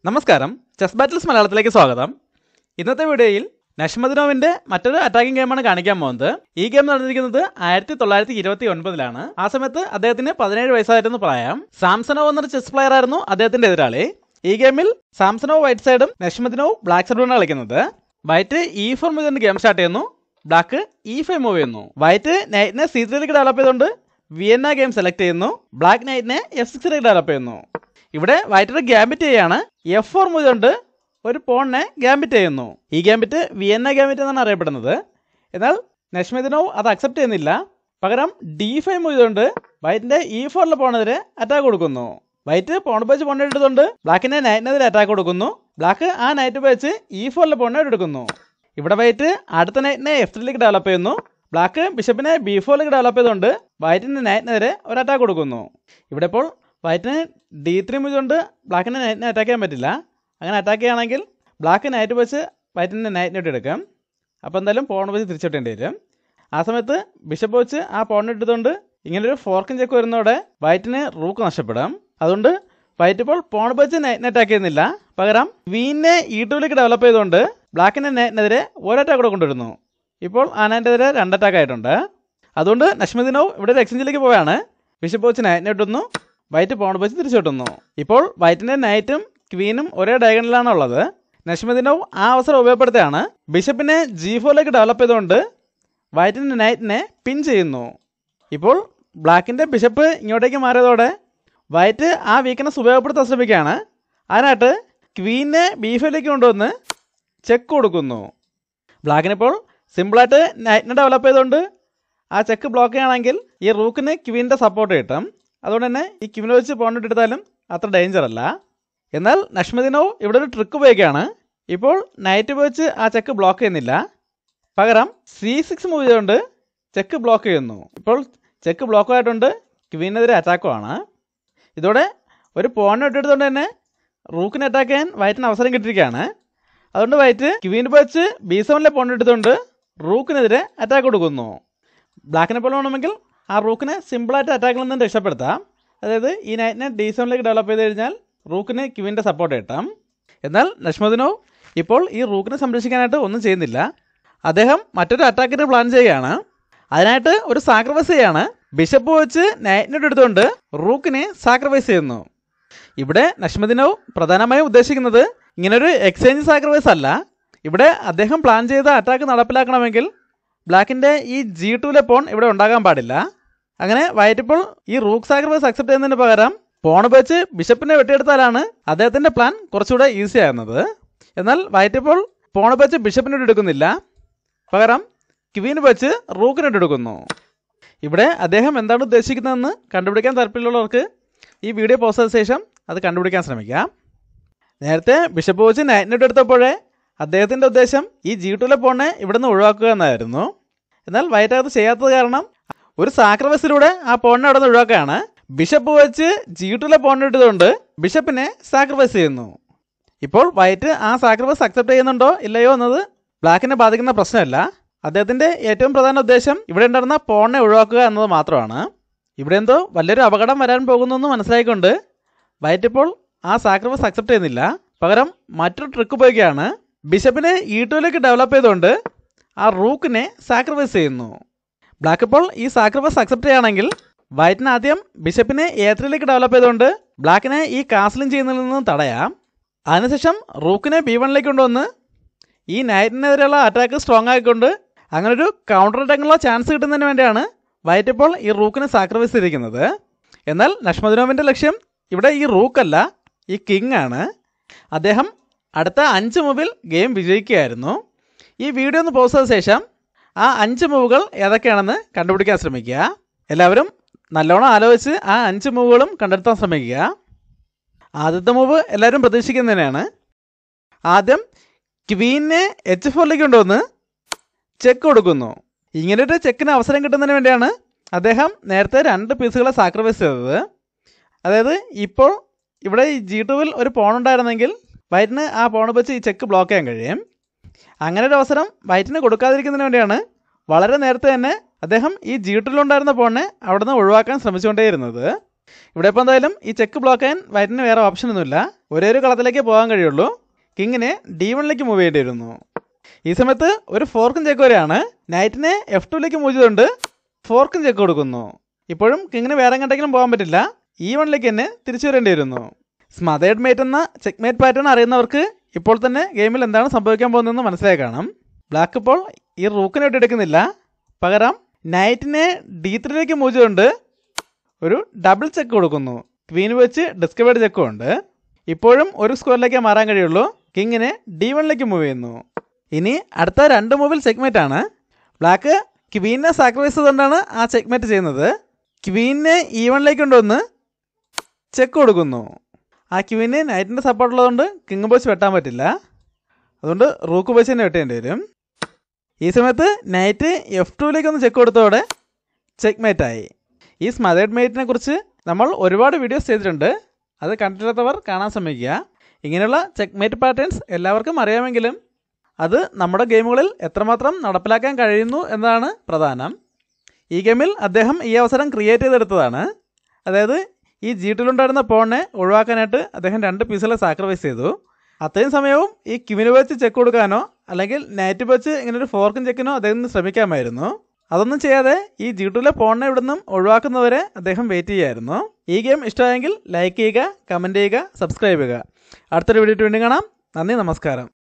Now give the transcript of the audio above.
നമസ്കാരം, chess battles മലയാളത്തിലേക്ക് സ്വാഗതം. ഇന്നത്തെ വീഡിയോയിൽ നഷ്മദിനോവിന്റെ മറ്റൊരു അറ്റാക്കിംഗ് ഗെയിമാണ് കാണിക്കാൻ പോകുന്നത്. ഈ ഗെയിം നടന്നിരിക്കുന്നത് 1929-ലാണ്. ആ സമയത്ത് അദ്ദേഹത്തിന് 17 വയസ്സായിരുന്നു പറയാം. സാംസനോവ് എന്നൊരു ചെസ് പ്ലെയർ ആയിരുന്നു അദ്ദേഹത്തിന്റെ എതിരാളി. ഈ ഗെയിമിൽ സാംസനോവ് വൈറ്റ് സൈഡും നഷ്മദിനോവ് ബ്ലാക്ക് സൈഡുമാണ് കളിക്കുന്നത്. വൈറ്റ് E4 മുതൽ ഗെയിം സ്റ്റാർട്ട് ചെയ്യുന്നു. ബ്ലാക്ക് E5 മൂവ് ചെയ്യുന്നു. വൈറ്റ് നൈറ്റിനെ C3ലേക്ക് ഡെവലപ്പ് ചെയ്തുകൊണ്ട് വിയന്ന ഗെയിം സെലക്ട് ചെയ്യുന്നു. ബ്ലാക്ക് നൈറ്റിനെ F6ലേക്ക് ഡെവലപ്പ് ചെയ്യുന്നു. ഇവിടെ വൈറ്റ് ഗ്യാമ്പിറ്റ് ചെയ്യാണ്. F4 മുതലുണ്ട് ഒരു പോണിനെ ഗ്യാമ്പിറ്റ് ചെയ്യുന്നു. ഈ ഗ്യാമ്പിറ്റ് വിയന്ന ഗ്യാമ്പിറ്റ് എന്നാണ് അറിയപ്പെടുന്നത്. എന്നാൽ നഷ്മദിനോവ് അത് അക്സെപ്റ്റ് ചെയ്യുന്നില്ല. പകരം D5 മുതലുണ്ട് വൈറ്റിന്റെ E4 പോണെതിരെ അറ്റാക്ക് കൊടുക്കുന്നു. വൈറ്റ് പോൺ ഉപയോഗിച്ച് പോൺ എടുത്തുകൊണ്ട് ബ്ലാക്കിന്റെ നൈറ്റിനെതിരെ അറ്റാക്ക് കൊടുക്കുന്നു. ബ്ലാക്ക് ആ നൈറ്റ് ഉപയോഗിച്ച് E4 പോണിനെ എടുക്കുന്നു. ഇവിടെ വൈറ്റ് അടുത്ത നൈറ്റിനെ F3ലേക്ക് ഡെവലപ്പ് ചെയ്യുന്നു. ബ്ലാക്ക് ബിഷപ്പിനെ B4ലേക്ക് ഡെവലപ്പ് ചെയ്തുകൊണ്ട് വൈറ്റിന്റെ നൈറ്റിനെതിരെ ഒരു അറ്റാക്ക് കൊടുക്കുന്നു. ഇവിടെ ഇപ്പോൾ വൈറ്റിന് D3 മുതലുണ്ട് ബ്ലാക്കിന്റെ നൈറ്റിനെ അറ്റാക്ക് ചെയ്യാൻ പറ്റില്ല. അങ്ങനെ അറ്റാക്ക് ചെയ്യുകയാണെങ്കിൽ ബ്ലാക്ക് നൈറ്റ് വെച്ച് വൈറ്റിൻ്റെ നൈറ്റിനെ എടുക്കാം. അപ്പോൾ എന്തായാലും പോൺ വെച്ച് തിരിച്ചിട്ടേണ്ടി വരും. ആ സമയത്ത് ബിഷപ്പ് വെച്ച് ആ പോണിനെ എടുത്തുകൊണ്ട് ഇങ്ങനൊരു ഫോർക്കും ചെക്ക് വരുന്നതോടെ വൈറ്റിന് റൂക്ക് നഷ്ടപ്പെടും. അതുകൊണ്ട് വൈറ്റ് ഇപ്പോൾ പോൺ വെച്ച് നൈറ്റിനെ അറ്റാക്ക് ചെയ്യുന്നില്ല. പകരം ക്വീനെ E2ലേക്ക് ഡെവലപ്പ് ചെയ്തുകൊണ്ട് ബ്ലാക്കിൻ്റെ നൈറ്റിനെതിരെ ഒരു അറ്റാക്ക് കൂടെ കൊണ്ടുവരുന്നു. ഇപ്പോൾ ആ നൈറ്റിനെതിരെ 2 അറ്റാക്ക് ആയിട്ടുണ്ട്. അതുകൊണ്ട് നഷ്മദിനോവ് ഇവിടെ ഒരു എക്സ്ചേഞ്ചിലേക്ക് പോവുകയാണ്. ബിഷപ്പ് വെച്ച് നൈറ്റിനെ ഇട്ടുന്നു. വൈറ്റ് പോൺ വെച്ച് തിരിച്ചു കിട്ടുന്നു. ഇപ്പോൾ വൈറ്റിൻ്റെ നൈറ്റും ക്വീനും ഒരേ ഡയഗണലിലാണ് ഉള്ളത്. നഷ്മദിനോവ് ആ അവസരം ഉപയോഗപ്പെടുത്തുകയാണ്. ബിഷപ്പിനെ G4ലേക്ക് ഡെവലപ്പ് ചെയ്തുകൊണ്ട് വൈറ്റിൻ്റെ നൈറ്റിനെ പിൻ ചെയ്യുന്നു. ഇപ്പോൾ ബ്ലാക്കിൻ്റെ ബിഷപ്പ് ഇങ്ങോട്ടേക്ക് മാറിയതോടെ വൈറ്റ് ആ വീക്ക്നെസ് ഉപയോഗപ്പെടുത്താൻ ശ്രമിക്കുകയാണ്. അതിനായിട്ട് ക്വീനെ B5ലേക്ക് കൊണ്ടുവന്ന് ചെക്ക് കൊടുക്കുന്നു. ബ്ലാക്കിനിപ്പോൾ സിമ്പിളായിട്ട് നൈറ്റിനെ ഡെവലപ്പ് ചെയ്തുകൊണ്ട് ആ ചെക്ക് ബ്ലോക്ക് ചെയ്യുകയാണെങ്കിൽ ഈ റൂക്കിന് ക്വീൻ്റെ സപ്പോർട്ട് കിട്ടും. അതുകൊണ്ട് തന്നെ ഈ ക്വീനെ വെച്ച് പോയിന്റ് എടുത്താലും അത്ര ഡേഞ്ചർ അല്ല. എന്നാൽ നഷ്മദിനോവ് ഇവിടെ ഒരു ട്രിക്ക് ഉപയോഗിക്കുകയാണ്. ഇപ്പോൾ നൈറ്റ് ഉപയോഗിച്ച് ആ ചെക്ക് ബ്ലോക്ക് ചെയ്യുന്നില്ല. പകരം C6 മൂവ് ചെയ്തുകൊണ്ട് ചെക്ക് ബ്ലോക്ക് ചെയ്യുന്നു. ഇപ്പോൾ ചെക്ക് ബ്ലോക്ക് ആയിട്ടുണ്ട്. ക്വീനെതിരെ അറ്റാക്കുമാണ്. ഇതോടെ ഒരു പോണിനെ ഇട്ടെടുത്തുകൊണ്ട് തന്നെ റൂക്കിനെ അറ്റാക്ക് ചെയ്യാൻ വൈറ്റിന് അവസരം കിട്ടിയിരിക്കുകയാണ്. അതുകൊണ്ട് വൈറ്റ് ക്വീൻ ഉപയോഗിച്ച് B7 പോണിനെ എടുത്തുകൊണ്ട് റൂക്കിനെതിരെ അറ്റാക്ക് കൊടുക്കുന്നു. ബ്ലാക്കിനെ പോലെ വേണമെങ്കിൽ ആ റൂക്കിനെ സിമ്പിളായിട്ട് അറ്റാക്കിൽ നിന്നും രക്ഷപ്പെടുത്താം. അതായത് ഈ നൈറ്റിനെ D7ലേക്ക് ഡെവലപ്പ് ചെയ്ത് കഴിഞ്ഞാൽ റൂക്കിന് ക്വീൻ്റെ സപ്പോർട്ട് കിട്ടാം. എന്നാൽ നഷ്മദിനോവ് ഇപ്പോൾ ഈ റൂക്കിനെ സംരക്ഷിക്കാനായിട്ട് ഒന്നും ചെയ്യുന്നില്ല. അദ്ദേഹം മറ്റൊരു അറ്റാക്കിന് പ്ലാൻ ചെയ്യുകയാണ്. അതിനായിട്ട് ഒരു സാക്രിഫൈസ് ചെയ്യാണ്. ബിഷപ്പ് വെച്ച് നൈറ്റിനെ എടുത്തുകൊണ്ട് റൂക്കിനെ സാക്രിഫൈസ് ചെയ്യുന്നു. ഇവിടെ നഷ്മദിനോവ് പ്രധാനമായും ഉദ്ദേശിക്കുന്നത് ഇങ്ങനൊരു എക്സ്ചേഞ്ച് സാക്രിഫൈസ് അല്ല. ഇവിടെ അദ്ദേഹം പ്ലാൻ ചെയ്ത അറ്റാക്ക് നടപ്പിലാക്കണമെങ്കിൽ ബ്ലാക്കിൻ്റെ ഈ G2 പോൺ ഇവിടെ ഉണ്ടാകാൻ പാടില്ല. അങ്ങനെ വൈറ്റ് ഇപ്പോൾ ഈ റൂക്ക് സാക്രിഫൈസ് അക്സെപ്റ്റ് ചെയ്യുന്നതിന് പകരം പോൺ വെച്ച് ബിഷപ്പിനെ വെട്ടിയെടുത്താലാണ് അദ്ദേഹത്തിൻ്റെ പ്ലാൻ കുറച്ചുകൂടെ ഈസി ആകുന്നത്. എന്നാൽ വൈറ്റ് ഇപ്പോൾ പോൺ വെച്ച് ബിഷപ്പിനെ എടുക്കുന്നില്ല. പകരം ക്വീൻ വെച്ച് റൂക്കിനെ എടുക്കുന്നു. ഇവിടെ അദ്ദേഹം എന്താണ് ഉദ്ദേശിക്കുന്നതെന്ന് കണ്ടുപിടിക്കാൻ താല്പര്യമുള്ളവർക്ക് ഈ വീഡിയോ പോസ്റ്റ് ചെയ്ത ശേഷം അത് കണ്ടുപിടിക്കാൻ ശ്രമിക്കാം. നേരത്തെ ബിഷപ്പ് വെച്ച് നൈറ്റിനെ എടുത്തപ്പോഴേ അദ്ദേഹത്തിൻ്റെ ഉദ്ദേശം ഈ G2 പോണിനെ ഇവിടെ നിന്ന് ഒഴിവാക്കുക എന്നായിരുന്നു. എന്നാൽ വൈറ്റ് അത് ചെയ്യാത്തത് കാരണം ഒരു സാക്രിഫൈസിലൂടെ ആ പോണിനെ അവിടെ നിന്ന് ഒഴിവാക്കുകയാണ്. ബിഷപ്പ് വെച്ച് G2 പോണിനെ എടുത്തുകൊണ്ട് ബിഷപ്പിനെ സാക്രിഫൈസ് ചെയ്യുന്നു. ഇപ്പോൾ വൈറ്റ് ആ സാക്രിഫൈസ് അക്സെപ്റ്റ് ചെയ്യുന്നുണ്ടോ ഇല്ലയോ എന്നത് ബ്ലാക്കിനെ ബാധിക്കുന്ന പ്രശ്നമല്ല. അദ്ദേഹത്തിൻ്റെ ഏറ്റവും പ്രധാന ഉദ്ദേശം ഇവിടെ ഉണ്ടായിരുന്ന പോണിനെ ഒഴിവാക്കുക എന്നത് മാത്രമാണ്. ഇവിടെ എന്തോ വലിയൊരു അപകടം വരാൻ പോകുന്നു എന്ന് മനസ്സിലായിക്കൊണ്ട് വൈറ്റ് ഇപ്പോൾ ആ സാക്രിഫൈസ് അക്സെപ്റ്റ് ചെയ്യുന്നില്ല. പകരം മറ്റൊരു ട്രിക്ക് ഉപയോഗിക്കുകയാണ്. ബിഷപ്പിനെ E2ലേക്ക് ഡെവലപ്പ് ചെയ്തുകൊണ്ട് ആ റൂക്കിനെ സാക്രിഫൈസ് ചെയ്യുന്നു. ബ്ലാക്ക് ഇപ്പോൾ ഈ സാക്രിഫൈസ് അക്സെപ്റ്റ് ചെയ്യുകയാണെങ്കിൽ വൈറ്റിന് ആദ്യം ബിഷപ്പിനെ A3ലേക്ക് ഡെവലപ്പ് ചെയ്തുകൊണ്ട് ബ്ലാക്കിനെ ഈ കാസ്ലിംഗ് ചെയ്യുന്നതിൽ നിന്ന് തടയാം. അതിനുശേഷം റൂക്കിനെ B1ലേക്ക് കൊണ്ടുവന്ന് ഈ നൈറ്റിനെതിരെയുള്ള അറ്റാക്ക് സ്ട്രോങ് ആയിക്കൊണ്ട് അങ്ങനൊരു കൗണ്ടർ അറ്റാക്കിനുള്ള ചാൻസ് കിട്ടുന്നതിന് വേണ്ടിയാണ് വൈറ്റ് ഇപ്പോൾ ഈ റൂക്കിനെ സാക്രിഫൈസ് ചെയ്തിരിക്കുന്നത്. എന്നാൽ നഷ്മദിനോവിൻ്റെ ലക്ഷ്യം ഇവിടെ ഈ റൂക്കല്ല, ഈ കിങ് ആണ്. അദ്ദേഹം അടുത്ത 5 മൂവിൽ ഗെയിം വിജയിക്കുകയായിരുന്നു. ഈ വീഡിയോ ഒന്ന് പോസ്റ്റ് ചെയ്ത ശേഷം ആ 5 മൂവുകൾ ഏതൊക്കെയാണെന്ന് കണ്ടുപിടിക്കാൻ ശ്രമിക്കുക. എല്ലാവരും നല്ലോണം ആലോചിച്ച് ആ 5 മൂവുകളും കണ്ടെത്താൻ ശ്രമിക്കുക. ആദ്യത്തെ മൂവ് എല്ലാവരും പ്രതീക്ഷിക്കുന്നതിനാണ്. ആദ്യം ക്വീനെ H4ലേക്ക് കൊണ്ടുവന്ന് ചെക്ക് കൊടുക്കുന്നു. ഇങ്ങനൊരു ചെക്കിന് അവസരം കിട്ടുന്നതിന് വേണ്ടിയാണ് അദ്ദേഹം നേരത്തെ 2 പീസുകളെ സാക്രിഫൈസ് ചെയ്തത്. അതായത് ഇപ്പോൾ ഇവിടെ ഈ G2 ഒരു പോൺ ഉണ്ടായിരുന്നെങ്കിൽ വൈറ്റിന് ആ പോൺ വെച്ച് ഈ ചെക്ക് ബ്ലോക്ക് ചെയ്യാൻ കഴിയും. അങ്ങനെ ഒരു അവസരം വൈറ്റിന് കൊടുക്കാതിരിക്കുന്നതിന് വേണ്ടിയാണ് വളരെ നേരത്തെ തന്നെ അദ്ദേഹം ഈ G2 ഉണ്ടായിരുന്ന പോണിനെ അവിടെ നിന്ന് ഒഴിവാക്കാൻ ശ്രമിച്ചുകൊണ്ടേയിരുന്നത്. ഇവിടെ ഇപ്പോൾ എന്തായാലും ഈ ചെക്ക് ബ്ലോക്ക് ചെയ്യാൻ വൈറ്റിന് വേറെ ഓപ്ഷനൊന്നുമില്ല. ഒരേ ഒരു കളത്തിലേക്ക് പോകാൻ കഴിയുള്ളൂ. കിങ്ങിനെ D1ലേക്ക് മൂവ് ചെയ്യേണ്ടി വരുന്നു. ഈ സമയത്ത് ഒരു ഫോർക്കും ചെക്ക് വരെയാണ്. നൈറ്റിനെ F2ലേക്ക് മൂവ് ചെയ്തുകൊണ്ട് ഫോർക്കും ചെക്ക് കൊടുക്കുന്നു. ഇപ്പോഴും കിങ്ങിന് വേറെ എങ്ങോട്ടെങ്കിലും പോകാൻ പറ്റില്ല. E1ലേക്ക് തന്നെ തിരിച്ചു വരേണ്ടി വരുന്നു. സ്മതേർഡ് മേറ്റ് എന്ന ചെക്ക് മേറ്റ് പാറ്റേൺ അറിയുന്നവർക്ക് ഇപ്പോൾ തന്നെ ഗെയിമിൽ എന്താണ് സംഭവിക്കാൻ പോകുന്നതെന്ന് മനസ്സിലായി കാണാം. ബ്ലാക്ക് ഇപ്പോൾ ഈ റൂക്കിനെ എടുക്കുന്നില്ല. പകരം നൈറ്റിനെ D3ലേക്ക് മൂവ് ചെയ്തുകൊണ്ട് ഒരു ഡബിൾ ചെക്ക് കൊടുക്കുന്നു. ക്വീന് വെച്ച് ഡിസ്കവേർഡ് ചെക്കും ഉണ്ട്. ഇപ്പോഴും ഒരു സ്കോറിലേക്ക് മാറാൻ കഴിയുള്ളൂ. കിങ്ങിനെ D1ലേക്ക് മൂവ് ചെയ്യുന്നു. ഇനി അടുത്ത 2 മൂവിൽ ചെക്ക്മേറ്റ് ആണ്. ബ്ലാക്ക് ക്വീനെ സാക്രിഫൈസ് ചെയ്തുകൊണ്ടാണ് ആ ചെക്ക്മേറ്റ് ചെയ്യുന്നത്. ക്വീനെ E1ലേക്ക് കൊണ്ടുവന്ന് ചെക്ക് കൊടുക്കുന്നു. ആ ക്വീന് നൈറ്റിൻ്റെ സപ്പോർട്ട് ഉള്ളതുകൊണ്ട് കിങ് ബോച്ച് വെട്ടാൻ പറ്റില്ല. അതുകൊണ്ട് റൂക്ക് ബോച്ച് തന്നെ വെട്ടേണ്ടി വരും. ഈ സമയത്ത് നൈറ്റ് F2ലേക്ക് ഒന്ന് ചെക്ക് കൊടുത്തതോടെ ചെക്ക്മേറ്റായി. ഈ സ്മതേർഡ് മേറ്റിനെ കുറിച്ച് നമ്മൾ ഒരുപാട് വീഡിയോസ് ചെയ്തിട്ടുണ്ട്. അത് കണ്ടിട്ടില്ലാത്തവർ കാണാൻ ശ്രമിക്കുക. ഇങ്ങനെയുള്ള ചെക്ക്മേറ്റ് പാറ്റേൺസ് എല്ലാവർക്കും അറിയാമെങ്കിലും അത് നമ്മുടെ ഗെയിമുകളിൽ എത്രമാത്രം നടപ്പിലാക്കാൻ കഴിയുന്നു എന്നതാണ് പ്രധാനം. ഈ ഗെയിമിൽ അദ്ദേഹം ഈ അവസരം ക്രിയേറ്റ് ചെയ്തെടുത്തതാണ്. അതായത് ഈ G2-ലുണ്ടായിരുന്ന പോണിനെ ഒഴിവാക്കാനായിട്ട് അദ്ദേഹം 2 പീസുകളെ സാക്രിഫൈസ് ചെയ്തു. അത്രയും സമയവും ഈ ക്വീന് വെച്ച് ചെക്ക് കൊടുക്കാനോ അല്ലെങ്കിൽ നൈറ്റ് വെച്ച് ഇങ്ങനെ ഒരു ഫോർക്കും ചെക്കിനോ അദ്ദേഹത്തിന് ശ്രമിക്കാമായിരുന്നു. അതൊന്നും ചെയ്യാതെ ഈ G2-ലെ പോണിനെ ഇവിടുന്ന് ഒഴിവാക്കുന്നവരെ അദ്ദേഹം വെയിറ്റ് ചെയ്യായിരുന്നു. ഈ ഗെയിം ഇഷ്ടമായെങ്കിൽ ലൈക്ക് ചെയ്യുക, കമൻറ്റ് ചെയ്യുക, സബ്സ്ക്രൈബ് ചെയ്യുക. അടുത്തൊരു വീഡിയോ വീണ്ടും കാണാം. നന്ദി, നമസ്കാരം.